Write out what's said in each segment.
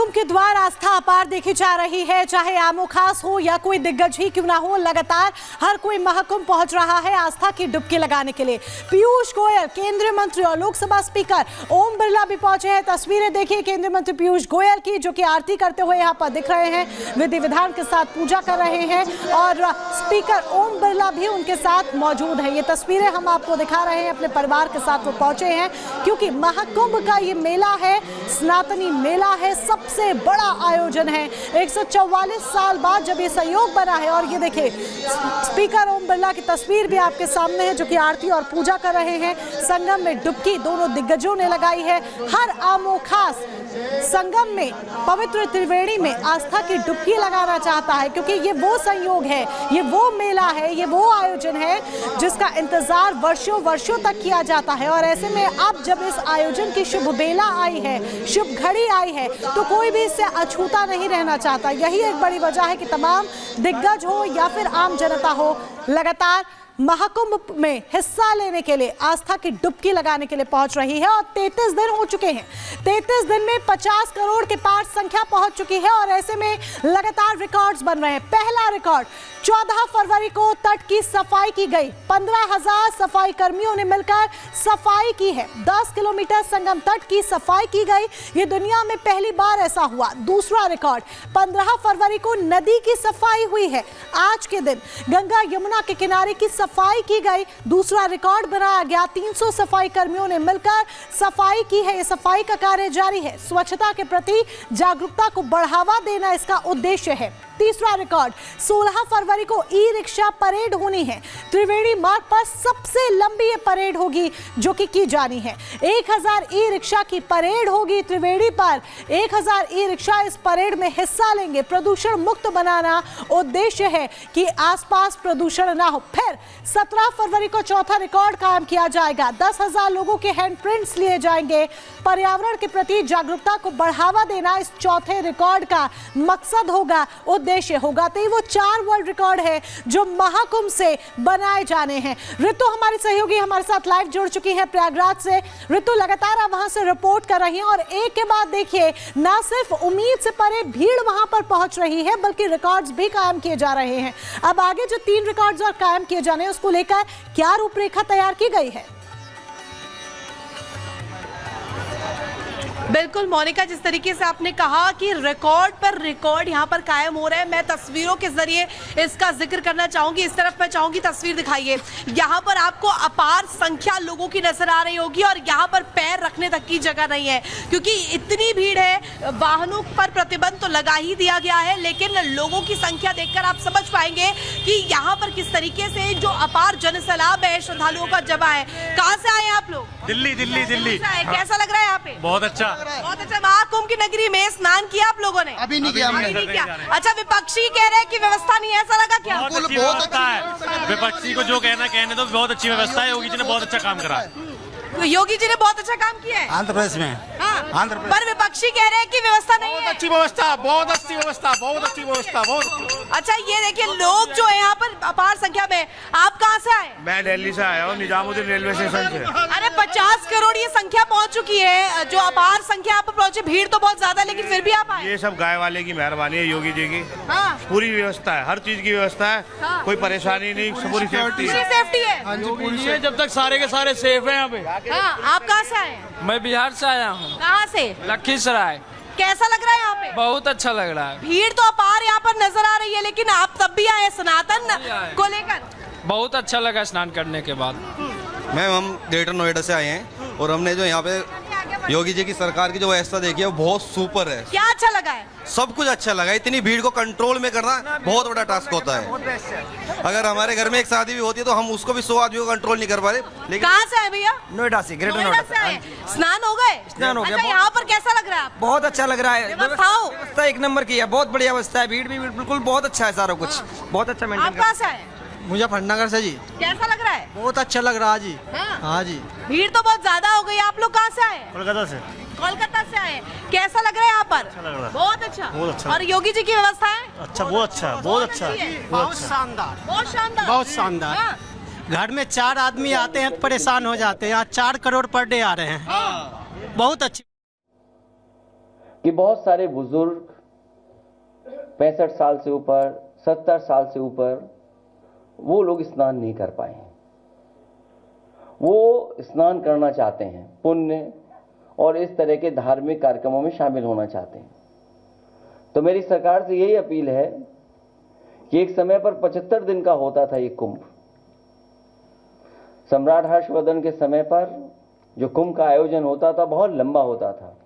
महाकुंभ के द्वार आस्था अपार देखी जा रही है। चाहे आमो खास हो या कोई दिग्गज ही क्यों ना हो, लगातार हर कोई महाकुंभ पहुंच रहा है आस्था की डुबकी लगाने के लिए। पीयूष गोयल, केंद्रीय मंत्री और लोकसभा स्पीकर ओम बिरला भी पहुंचे हैं। तस्वीरें देखिए केंद्रीय मंत्री पीयूष गोयल की, जो कि आरती करते हुए यहाँ पर दिख रहे हैं, विधि विधान के साथ पूजा कर रहे हैं और स्पीकर ओम बिरला भी उनके साथ मौजूद है। ये तस्वीरें हम आपको दिखा रहे हैं, अपने परिवार के साथ वो पहुंचे हैं क्योंकि महाकुंभ का ये मेला है, सनातनी मेला है, सबसे बड़ा आयोजन है। 144 साल बाद जब ये संयोग बना है और ये देखिए स्पीकर ओम बिरला की तस्वीर भी आपके सामने है, जो कि आरती और पूजा कर रहे हैं। संगम में डुबकी दोनों दिग्गजों ने लगाई है। हर आमो खास संगम में पवित्र त्रिवेणी में आस्था की डुबकी लगाना चाहता है क्योंकि ये वो संयोग है, ये वो मेला है, ये वो आयोजन है जिसका इंतजार वर्षों वर्षों तक किया जाता है। और ऐसे में अब जब इस आयोजन की शुभ बेला आई है, शुभ घड़ी आई है, तो कोई भी इससे अछूता नहीं रहना चाहता। यही एक बड़ी वजह है कि तमाम दिग्गज हो या फिर आम जनता हो, लगातार महाकुंभ में हिस्सा लेने के लिए, आस्था की डुबकी लगाने के लिए पहुंच रही है। और 33 दिन हो चुके हैं। 33 दिन में 50 करोड़ के पार संख्या पहुंच चुकी है और ऐसे में लगातार रिकॉर्ड्स बन रहे हैं। पहला रिकॉर्ड 14 फरवरी को तट की सफाई की गई। 15,000 सफाई कर्मियों ने मिलकर सफाई की है। 10 किलोमीटर संगम तट की सफाई की गई। ये दुनिया में पहली बार ऐसा हुआ। दूसरा रिकॉर्ड 15 फरवरी को नदी की सफाई हुई है। आज के दिन गंगा यमुना के किनारे की सफाई की गई। दूसरा रिकॉर्ड बनाया गया। 300 सफाई कर्मियों ने मिलकर सफाई की है। ये सफाई का कार्य जारी है। स्वच्छता के प्रति जागरूकता को बढ़ावा देना इसका उद्देश्य है। तीसरा रिकॉर्ड 16 फरवरी को ई रिक्शा परेड होनी है। त्रिवेणी मार्ग पर सबसे लंबी ये परेड होगी जो कि की जानी है। 1000 ई रिक्शा की परेड होगी त्रिवेणी पर। 1000 ई रिक्शा इस परेड में हिस्सा लेंगे। प्रदूषण मुक्त बनाना उद्देश्य है कि आसपास प्रदूषण ना हो। फिर 17 फरवरी को चौथा रिकॉर्ड कायम किया जाएगा। 10,000 लोगों के हैंडप्रिंट्स लिए जाएंगे। पर्यावरण के प्रति जागरूकता को बढ़ावा देना इस चौथे रिकॉर्ड का मकसद होगा, उद्देश्य होगा। तो ये वो 4 वर्ल्ड रिकॉर्ड है जो महाकुंभ से बनाए जाने हैं। ऋतु हमारी सहयोगी हमारे साथ लाइव जुड़ चुकी है प्रयागराज से। ऋतु, लगातार आप वहां से रिपोर्ट कर रही हैं और एक के बाद देखिए ना सिर्फ उम्मीद से परे भीड़ वहां पर पहुंच रही है, बल्कि रिकॉर्ड्स भी कायम किए जा रहे हैं। अब आगे जो 3 रिकॉर्ड्स और कायम किए जाने हैं उसको लेकर क्या रूपरेखा तैयार की गई है? बिल्कुल मोनिका, जिस तरीके से आपने कहा कि रिकॉर्ड पर रिकॉर्ड यहाँ पर कायम हो रहा है, मैं तस्वीरों के जरिए इसका जिक्र करना चाहूंगी। इस तरफ मैं चाहूंगी तस्वीर दिखाइए। यहाँ पर आपको अपार संख्या लोगों की नजर आ रही होगी और यहाँ पर पैर रखने तक की जगह नहीं है क्योंकि इतनी भीड़ है। वाहनों पर प्रतिबंध तो लगा ही दिया गया है, लेकिन लोगों की संख्या देखकर आप समझ पाएंगे कि यहाँ पर किस तरीके से जो अपार जनसैलाब है श्रद्धालुओं का जमा है। कहाँ से आए आप लोग? दिल्ली। कैसा लग रहा है यहाँ पे? बहुत अच्छा। महाकुंभ की नगरी में स्नान किया आप लोगों ने? अभी नहीं किया हमने। अच्छा, विपक्षी कह रहे हैं कि व्यवस्था नहीं है, ऐसा लगा क्या? बहुत अच्छी व्यवस्था है। विपक्षी को जो कहने दो, बहुत अच्छी व्यवस्था है। योगी जी ने बहुत अच्छा काम करा है। योगी जी ने बहुत अच्छा काम किया है आंध्र प्रदेश में। हाँ, पर विपक्षी कह रहे हैं कि व्यवस्था नहीं है। अच्छी व्यवस्था, बहुत अच्छी व्यवस्था, बहुत अच्छी व्यवस्था, बहुत। अच्छा, ये देखिए लोग जो है यहाँ पर अपार संख्या में। आप कहाँ से आए? मैं दिल्ली से आया हूँ, निजामुद्दीन रेलवे स्टेशन से। अरे 50 करोड़ ये संख्या पहुँच चुकी है, जो अपार संख्या आप पहुँचे। भीड़ तो बहुत ज्यादा, लेकिन फिर भी आप आए। ये सब गाय वाले की मेहरबानी है, योगी जी की। हाँ, पूरी व्यवस्था है, हर चीज की व्यवस्था है। हाँ। कोई परेशानी नहीं, पूरी सेफ्टी पूरी है। सेफ्टी है। जब तक सारे के सारे सेफ हैं यहाँ पे। हाँ, आप कहाँ से आए? मैं बिहार से आया हूँ, कहाँ से? लखीसराय। कैसा लग रहा है यहाँ पे? बहुत अच्छा लग रहा है। भीड़ तो अपार यहाँ पर नजर आ रही है, लेकिन आप तब भी आए सनातन को लेकर। बहुत अच्छा लगा स्नान करने के बाद। मैम, हम ग्रेटर नोएडा से आए हैं और हमने जो यहाँ पे योगी जी की सरकार की जो व्यवस्था देखी है वो बहुत सुपर है। क्या अच्छा लगा है? सब कुछ अच्छा लगा। इतनी भीड़ को कंट्रोल में करना बहुत बड़ा टास्क होता है। अगर हमारे घर में एक शादी भी होती है तो हम उसको भी 100 आदमियों को कंट्रोल नहीं कर पा रहे। लेकिन कहाँ से आए भैया? नोएडा से, ग्रेटर नोएडा से आए। स्नान हो गए? स्नान हो गया। अच्छा, यहाँ पर कैसा लग रहा है आपको? बहुत अच्छा लग रहा है। व्यवस्था एक नंबर की है, बहुत बढ़िया व्यवस्था है। भीड़ भी बिल्कुल बहुत अच्छा है, सारा कुछ बहुत अच्छा आप मेंटेन कहाँ से आए? मुजफ्फरनगर से जी। कैसा लग रहा है? बहुत अच्छा लग रहा है जी। हाँ जी। भीड़ तो बहुत ज्यादा हो गई। आप लोग कहाँ से आए? कोलकाता से। कोलकाता से आए। कैसा लग रहा है यहाँ पर? अच्छा लग रहा है। बहुत अच्छा। बहुत अच्छा। और योगी जी की व्यवस्था है? अच्छा, बहुत अच्छा, बहुत अच्छा, बहुत शानदार, बहुत शानदार, बहुत शानदार। हाँ। घर में 4 आदमी आते हैं तो परेशान हो जाते हैं। यहाँ 4 करोड़ पर डे आ रहे हैं। बहुत अच्छी। कि बहुत सारे बुजुर्ग 65 साल से ऊपर, 70 साल से ऊपर वो लोग स्नान नहीं कर पाए हैं। वो स्नान करना चाहते हैं, पुण्य और इस तरह के धार्मिक कार्यक्रमों में शामिल होना चाहते हैं। तो मेरी सरकार से यही अपील है कि एक समय पर 75 दिन का होता था ये कुंभ। सम्राट हर्षवर्धन के समय पर जो कुंभ का आयोजन होता था बहुत लंबा होता था।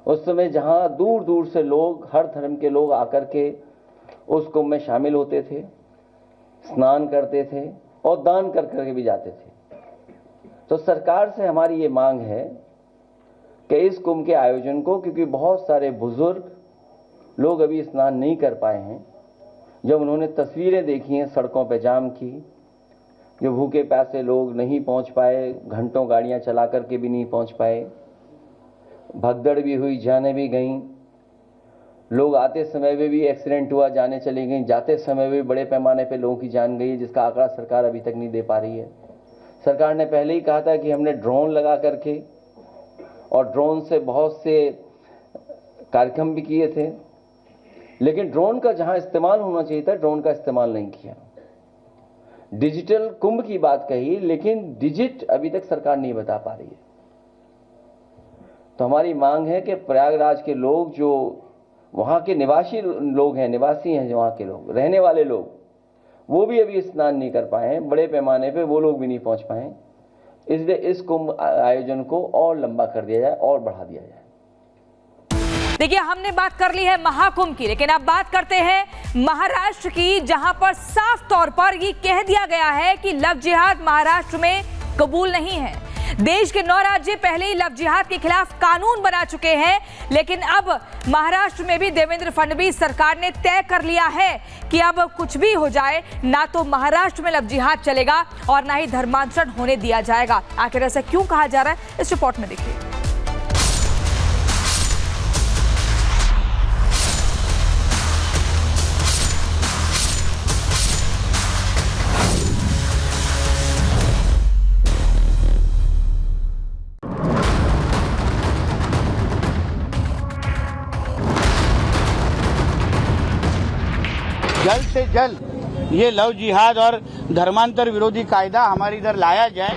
उस समय जहां दूर दूर से लोग, हर धर्म के लोग आकर के उस कुंभ में शामिल होते थे, स्नान करते थे और दान कर करके भी जाते थे। तो सरकार से हमारी ये मांग है कि इस कुंभ के आयोजन को, क्योंकि बहुत सारे बुजुर्ग लोग अभी स्नान नहीं कर पाए हैं, जब उन्होंने तस्वीरें देखी हैं सड़कों पर जाम की, जो भूखे प्यासे लोग नहीं पहुंच पाए, घंटों गाड़ियां चला करके भी नहीं पहुंच पाए, भगदड़ भी हुई, जाने भी गईं, लोग आते समय में भी एक्सीडेंट हुआ, जाने चली गई, जाते समय भी बड़े पैमाने पे लोगों की जान गई, जिसका आंकड़ा सरकार अभी तक नहीं दे पा रही है। सरकार ने पहले ही कहा था कि हमने ड्रोन लगा करके और ड्रोन से बहुत से कार्यक्रम भी किए थे, लेकिन ड्रोन का जहां इस्तेमाल होना चाहिए था ड्रोन का इस्तेमाल नहीं किया। डिजिटल कुंभ की बात कही, लेकिन डिजिट अभी तक सरकार नहीं बता पा रही है। तो हमारी मांग है कि प्रयागराज के लोग, जो वहाँ के निवासी लोग हैं, निवासी हैं जो वहाँ के लोग, रहने वाले लोग, वो भी अभी स्नान नहीं कर पाए हैं, बड़े पैमाने पे वो लोग भी नहीं पहुँच पाए, इसलिए इस कुंभ आयोजन को और लंबा कर दिया जाए और बढ़ा दिया जाए। देखिए, हमने बात कर ली है महाकुंभ की, लेकिन अब बात करते हैं महाराष्ट्र की, जहां पर साफ तौर पर ये कह दिया गया है कि लव जिहाद महाराष्ट्र में कबूल नहीं है। देश के 9 राज्य पहले ही लव जिहाद के खिलाफ कानून बना चुके हैं, लेकिन अब महाराष्ट्र में भी देवेंद्र फडणवीस सरकार ने तय कर लिया है कि अब कुछ भी हो जाए, ना तो महाराष्ट्र में लव जिहाद चलेगा और ना ही धर्मांतरण होने दिया जाएगा। आखिर ऐसा क्यों कहा जा रहा है, इस रिपोर्ट में देखिए। जल्द से जल्द ये लव जिहाद और धर्मांतर विरोधी कायदा हमारे इधर लाया जाए।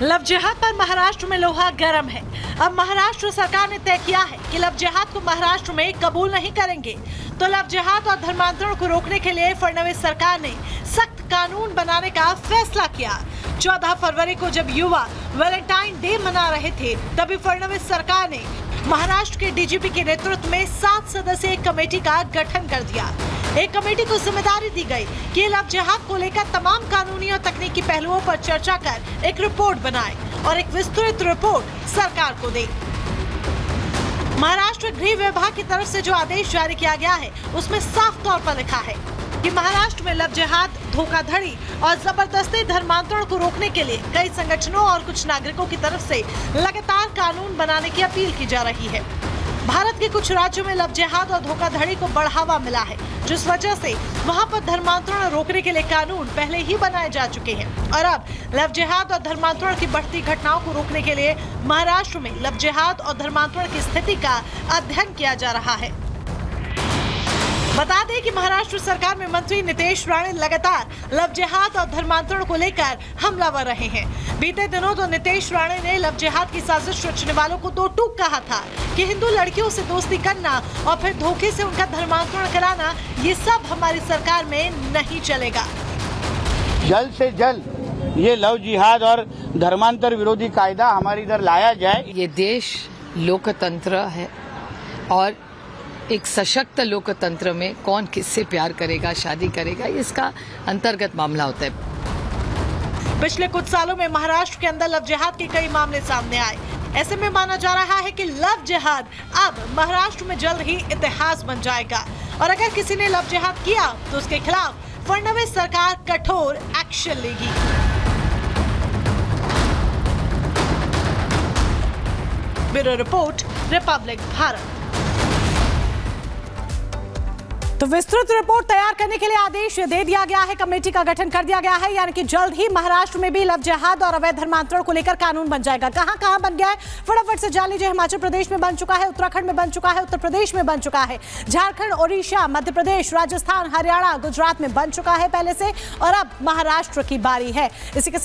लव जिहाद पर महाराष्ट्र में लोहा गर्म है। अब महाराष्ट्र सरकार ने तय किया है कि लव जिहाद को महाराष्ट्र में कबूल नहीं करेंगे। तो लव जिहाद और धर्मांतरण को रोकने के लिए फडणवीस सरकार ने सख्त कानून बनाने का फैसला किया। 14 फरवरी को जब युवा वैलेंटाइन डे मना रहे थे, तभी फडणवीस सरकार ने महाराष्ट्र के डीजीपी के नेतृत्व में 7 सदस्यीय कमेटी का गठन कर दिया। एक कमेटी को जिम्मेदारी दी गई कि लव जिहाद को लेकर तमाम कानूनी और तकनीकी पहलुओं पर चर्चा कर एक रिपोर्ट बनाए और एक विस्तृत रिपोर्ट सरकार को दे। महाराष्ट्र गृह विभाग की तरफ से जो आदेश जारी किया गया है, उसमें साफ तौर पर लिखा है कि महाराष्ट्र में लव जिहाद, धोखाधड़ी और जबरदस्ती धर्मांतरण को रोकने के लिए कई संगठनों और कुछ नागरिकों की तरफ से लगातार कानून बनाने की अपील की जा रही है। भारत के कुछ राज्यों में लव जिहाद और धोखाधड़ी को बढ़ावा मिला है, जिस वजह से वहां पर धर्मांतरण रोकने के लिए कानून पहले ही बनाए जा चुके हैं और अब लव जिहाद और धर्मांतरण की बढ़ती घटनाओं को रोकने के लिए महाराष्ट्र में लव जिहाद और धर्मांतरण की स्थिति का अध्ययन किया जा रहा है। बता दें कि महाराष्ट्र सरकार में मंत्री नितेश राणे लगातार लव जिहाद और धर्मांतरण को लेकर हमलावर रहे हैं। बीते दिनों तो नितेश राणे ने लव जिहाद की साजिश रचने वालों को दो टूक कहा था कि हिंदू लड़कियों से दोस्ती करना और फिर धोखे से उनका धर्मांतरण कराना, ये सब हमारी सरकार में नहीं चलेगा। जल्द से जल्द ये लव जिहाद और धर्मांतर विरोधी कायदा हमारे इधर लाया जाए। ये देश लोकतंत्र है और एक सशक्त लोकतंत्र में कौन किससे प्यार करेगा, शादी करेगा, इसका अंतर्गत मामला होता है। पिछले कुछ सालों में महाराष्ट्र के अंदर लव जिहाद के कई मामले सामने आए। ऐसे में माना जा रहा है कि लव जिहाद अब महाराष्ट्र में जल्द ही इतिहास बन जाएगा और अगर किसी ने लव जिहाद किया तो उसके खिलाफ फडणवीस सरकार कठोर एक्शन लेगी। Bureau report, Republic Bharat. तो विस्तृत रिपोर्ट तैयार करने के लिए आदेश दे दिया गया है, कमेटी का गठन कर दिया गया है, यानी कि जल्द ही महाराष्ट्र में भी लव जिहाद और अवैध धर्मांतरण को लेकर कानून बन जाएगा। कहां कहां बन गया है फटाफट से जान लीजिए। हिमाचल प्रदेश में बन चुका है, उत्तराखंड में बन चुका है, उत्तर प्रदेश में बन चुका है, झारखंड, ओडिशा, मध्य प्रदेश, राजस्थान, हरियाणा, गुजरात में बन चुका है पहले से, और अब महाराष्ट्र की बारी है। इसी के साथ